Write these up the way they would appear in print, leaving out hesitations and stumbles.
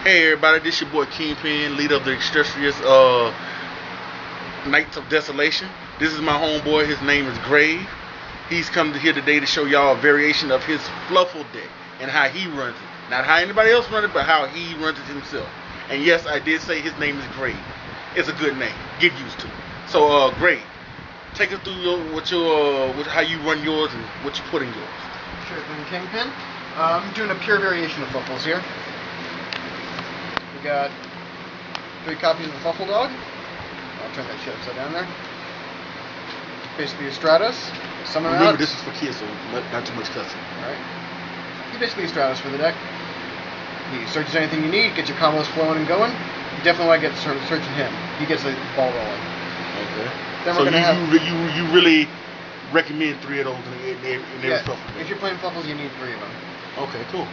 Hey everybody, this your boy Kingpin, leader of the illustrious Knights of Desolation. This is my homeboy, his name is Grave. He's come here today to show y'all a variation of his Fluffal deck and how he runs it. Not how anybody else runs it, but how he runs it himself. And yes, I did say his name is Grave. It's a good name. Get used to it. So Grave, take us through how you run yours and what you put in yours. Sure thing, Kingpin. I'm doing a pure variation of Fluffals here. We got 3 copies of the Fluffal Dog. I'll turn that shit upside down there. Basically a Stratus. Remember, this is for kids, so not too much cussing. Alright. He's basically a Stratus for the deck. He searches anything you need, gets your combos flowing and going. You definitely want to get searching him. He gets the ball rolling. Okay. Then so we're gonna you really recommend 3 of those in every Fluffal deck? If you're playing Fluffals, you need 3 of them. Okay, cool.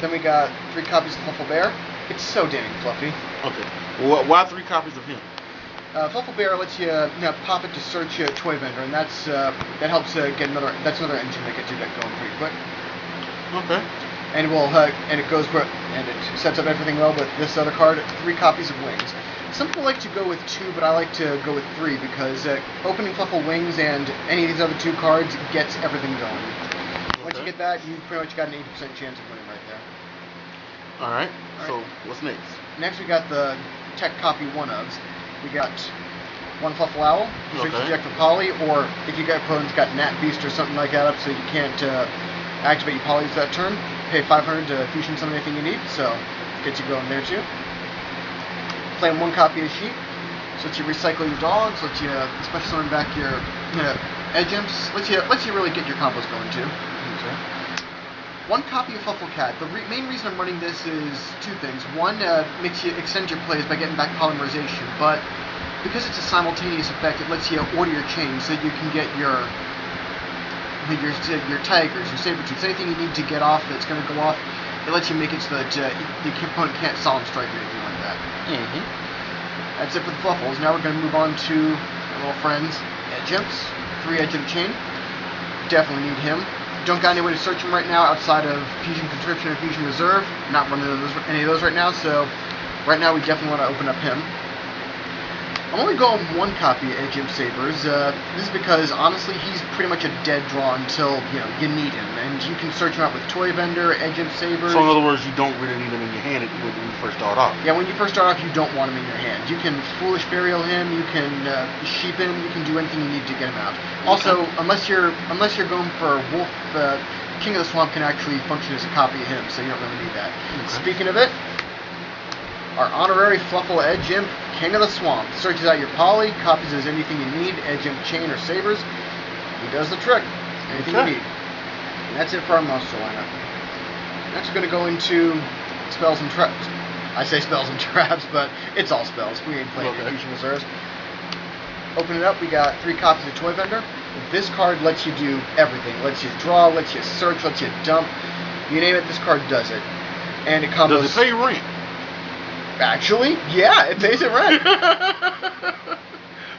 Then we got 3 copies of Fluffal Bear. It's so damn fluffy. Okay. Well, why 3 copies of him? Fluffal Bear lets you pop it to search a toy vendor, and that helps get another. That's another engine that gets your deck going pretty quick. Okay. And it will and it goes and it sets up everything well. But this other card, 3 copies of Wings. Some people like to go with 2, but I like to go with 3 because opening Fluffal Wings and any of these other 2 cards gets everything going. Once you get that, you pretty much got an 80% chance of winning right there. Alright, so what's next? Next we got the tech copy 1-ofs. We got 1 Fluffal Owl, who searches your deck for Poly, or if you got opponent's got Nat Beast or something like that up so you can't activate your Polys that turn, pay 500 to fusion summon anything you need, so gets you going there too. Playing 1 copy of Sheep, so lets you recycle your dogs, lets you special summon back your edge imps, lets you really get your combos going too. Okay. 1 copy of Fluffal Cat. The main reason I'm running this is 2 things. 1, makes you extend your plays by getting back polymerization, but because it's a simultaneous effect, it lets you order your chains so that you can get your tigers, your saber-tooths, anything you need to get off that's going to go off. It lets you make it so that your opponent can't solemn strike or anything like that. Mm-hmm. That's it for the Fluffals. Now we're going to move on to our little friends, Edge Imps. 3 Edge of the Chain. Definitely need him. Don't got any way to search him right now outside of Fusion Conscription or Fusion Reserve. Not running any of those right now, so right now we definitely want to open up him. I'm only going 1 copy of Edge Imp Sabers. This is because honestly he's pretty much a dead draw until you need him, and you can search him out with Toy Vendor, Edge Imp Sabers. So in other words, you don't really need him in your hand when you first start off. Yeah, when you first start off, you don't want him in your hand. You can Foolish Burial him, you can sheep him, you can do anything you need to get him out. Also, unless you're going for Wolf, King of the Swamp can actually function as a copy of him, so you don't really need that. Okay. Speaking of it, our honorary Fluffal Edge Imp, King of the Swamp, searches out your Poly, copies as anything you need, Edge Imp Chain or Sabers. He does the trick. Anything you need. And that's it for our monster lineup. Next we're going to go into Spells and Traps. I say Spells and Traps, but it's all spells. We ain't playing Fusion Reserves. Open it up, we got 3 copies of Toy Vendor. This card lets you do everything. Lets you draw, lets you search, lets you dump. You name it, this card does it. And it combos... Does it pay rent? Actually, yeah, it pays it rent.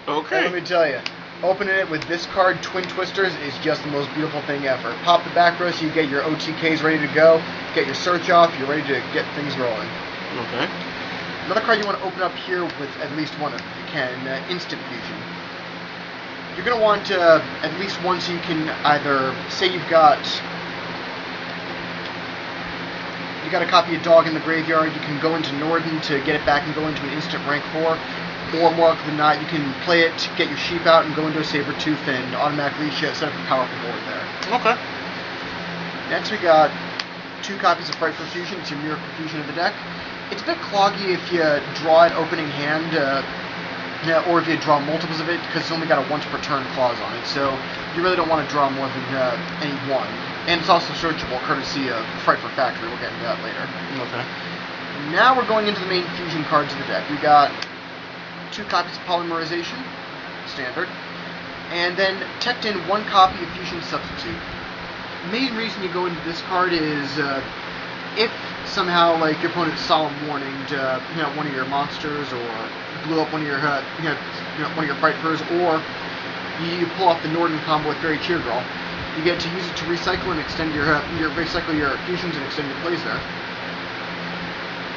Okay. And let me tell you, opening it with this card, Twin Twisters, is just the most beautiful thing ever. Pop the back row so you get your OTKs ready to go, get your search off, you're ready to get things rolling. Okay. Another card you want to open up here with at least 1 if you can, Instant Fusion. You're going to want at least 1 so you can either, say you've got a copy of Dog in the Graveyard, you can go into Norden to get it back and go into an instant rank 4, or more likely than not, you can play it, get your Sheep out, and go into a Saber-Tooth and automatically set up a powerful board there. Okay. Next we got 2 copies of Frightful Fusion. It's your Miracle Fusion of the deck. It's a bit cloggy if you draw it opening hand, or if you draw multiples of it, because it's only got a once per turn clause on it, so you really don't want to draw more than any 1. And it's also searchable, courtesy of Frightful Factory. We'll get into that later. Okay. Now we're going into the main fusion cards of the deck. We got 2 copies of Polymerization, standard, and then teched in 1 copy of Fusion Substitute. The main reason you go into this card is if somehow like your opponent's Solemn Warninged one of your monsters, or blew up one of your one of your Fright Furs, or you pull off the Norden combo with Fairy Cheer Girl. You get to use it to recycle and extend recycle your fusions and extend your plays there.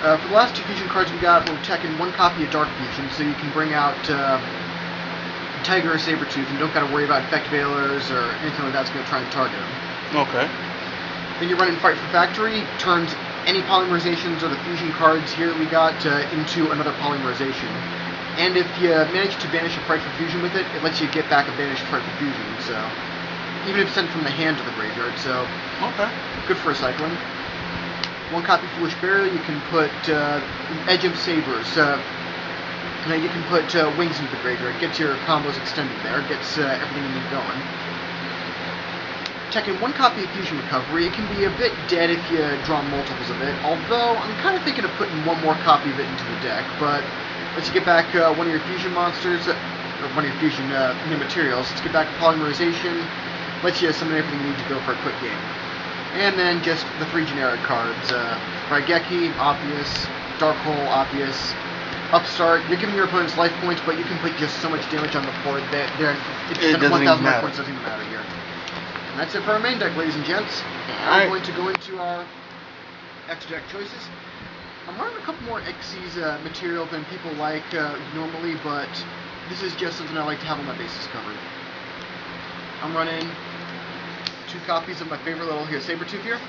For the last two fusion cards we got, we're taking one copy of Dark Fusion, so you can bring out Tiger or Sabretooth and don't got to worry about Effect Veilers or anything like that's going to try and target them. Okay. Then you're running Fight for Factory, turns any polymerizations or the fusion cards here that we got into another polymerization. And if you manage to banish a Fight for Fusion with it, it lets you get back a banished Fight for Fusion, so even if it's sent from the hand to the graveyard, so okay. Good for recycling. One copy Foolish Burial, you can put Edge of Sabers. You can put Wings into the graveyard, gets your combos extended there, gets everything you need going. Checking one copy of Fusion Recovery, it can be a bit dead if you draw multiples of it, although I'm kind of thinking of putting one more copy of it into the deck, but let's you get back one of your fusion monsters, or one of your fusion new materials, let's get back a polymerization, lets you summon everything you need to go for a quick game. And then just the three generic cards, Raigeki, obvious, Darkhole, obvious, Upstart. You're giving your opponents life points, but you can put just so much damage on the board that it doesn't 1,000 matter. life points doesn't even matter here. And that's it for our main deck, ladies and gents. Alright. I'm going to go into our extra deck choices. I'm running a couple more Xyz material than people like normally, but this is just something I like to have on my bases covered. I'm running 2 copies of my favorite little Sabretooth here.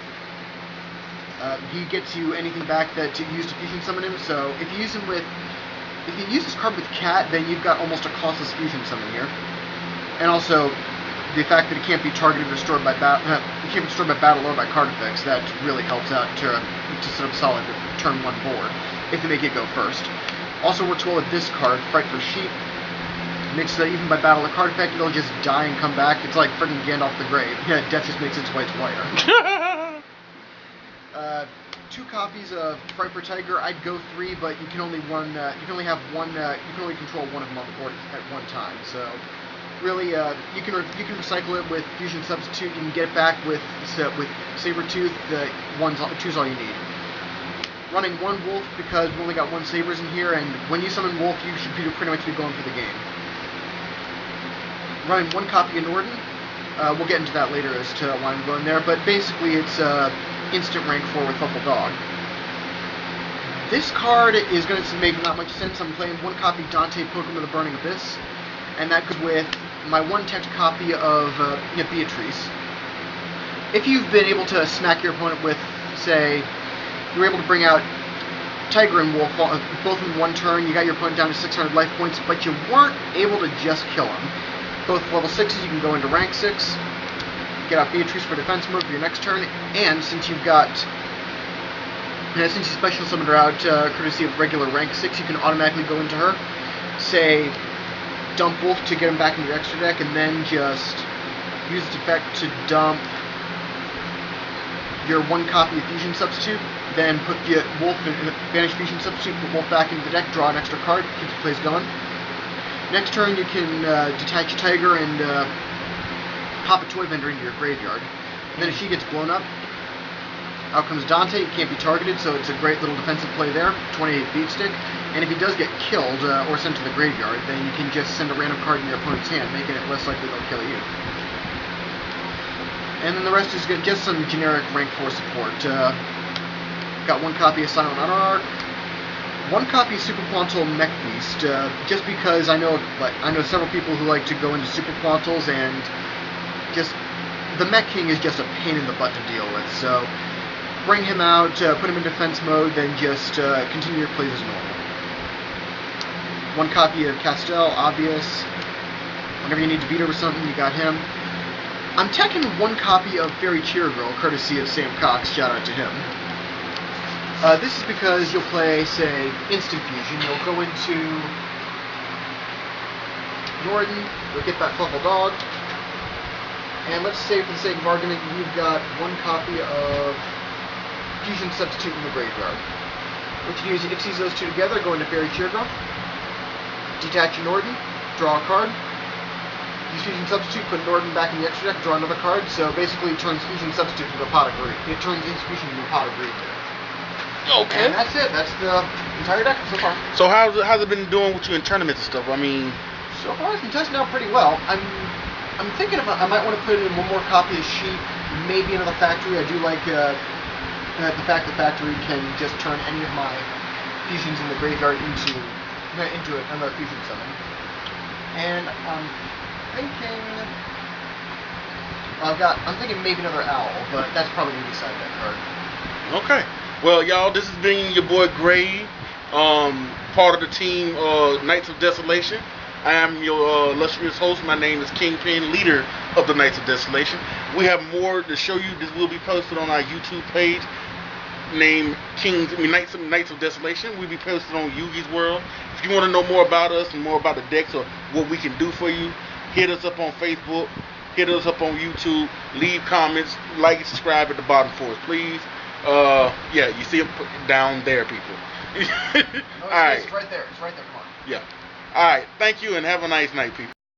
He gets you anything back that you use to fusion summon him, so if you use this card with Cat, then you've got almost a costless fusion summon here. And also, the fact that it can't be targeted or destroyed by battle or by card effects, that really helps out to set up solid turn 1 board, if they make it go first. Also works well with this card, Fright for Sheep. Makes that even by battle or card effect, it'll just die and come back. It's like friggin' Gandalf the Grey. Yeah, death just makes its whites whiter. 2 copies of Fright for Tiger. I'd go 3, but you can only have one. You can only control one of them on the board at one time. So really, you can recycle it with Fusion Substitute. You can get it back with Sabretooth. 2's all you need. Running 1 Wolf because we've only got 1 Sabers in here, and when you summon Wolf, you should pretty much be going for the game. Running 1 copy of Norden. We'll get into that later as to why I'm going there, but basically it's instant rank 4 with Fluffal Dog. This card is going to make not much sense. I'm playing 1 copy Dante, Pilgrim of the Burning Abyss, and that goes with my 1 text copy of Beatrice. If you've been able to smack your opponent with, say, you were able to bring out Tiger and Wolf both in 1 turn, you got your opponent down to 600 life points, but you weren't able to just kill him. Both level 6s, you can go into rank 6, get out Beatrice for defense mode for your next turn, and since you special summoned her out courtesy of regular rank 6, you can automatically go into her, say, dump Wolf to get him back in your extra deck, and then just use its effect to dump your 1 copy of Fusion Substitute, then put the Wolf in Banish Fusion Substitute, put Wolf back into the deck, draw an extra card, keep the plays going. Next turn you can detach Tiger and pop a Toy Vendor into your graveyard. And then if she gets blown up, out comes Dante. He can't be targeted, so it's a great little defensive play there, 28 beat stick. And if he does get killed or sent to the graveyard, then you can just send a random card in your opponent's hand, making it less likely they'll kill you. And then the rest is just some generic rank 4 support. Got 1 copy of Silent Honor, 1 copy of Super Quantal Mech Beast, just because I know several people who like to go into Super Quantals, and just the Mech King is just a pain in the butt to deal with. So bring him out, put him in defense mode, then just continue your plays as normal. 1 copy of Castell, obvious. Whenever you need to beat over something, you got him. I'm teching 1 copy of Fairy Cheer Girl, courtesy of Sam Cox. Shout out to him. This is because you'll play, say, Instant Fusion. You'll go into Norden, you'll get that Fluffal Dog, and let's say, for the sake of argument, you've got 1 copy of Fusion Substitute in the graveyard. What you do is you Xyz those 2 together, go into Fairy Cheer Girl, detach your Norden, draw a card, use Fusion Substitute, put Norden back in the extra deck, draw another card, so basically it turns Fusion Substitute into a pot of green. It turns Fusion into a pot of green there. Okay. And that's it. That's the entire deck so far. So how's it been doing with you in tournaments and stuff? I mean, so far it's been testing out pretty well. I'm thinking I might want to put in 1 more copy of Sheep, maybe another Factory. I do like the fact the factory can just turn any of my fusions in the graveyard into another fusion summon. And I'm thinking maybe another owl, but that's probably gonna be side deck card. Okay. Well, y'all, this has been your boy Gray, part of the team Knights of Desolation. I am your illustrious host. My name is Kingpin, leader of the Knights of Desolation. We have more to show you. This will be posted on our YouTube page named Knights of Desolation. We'll be posted on Yugi's World. If you want to know more about us and more about the decks or what we can do for you, hit us up on Facebook, hit us up on YouTube, leave comments, like and subscribe at the bottom for us, please. Yeah, you see it down there, people. No, it's right there. It's right there. Come on. Yeah. All right. Thank you and have a nice night, people.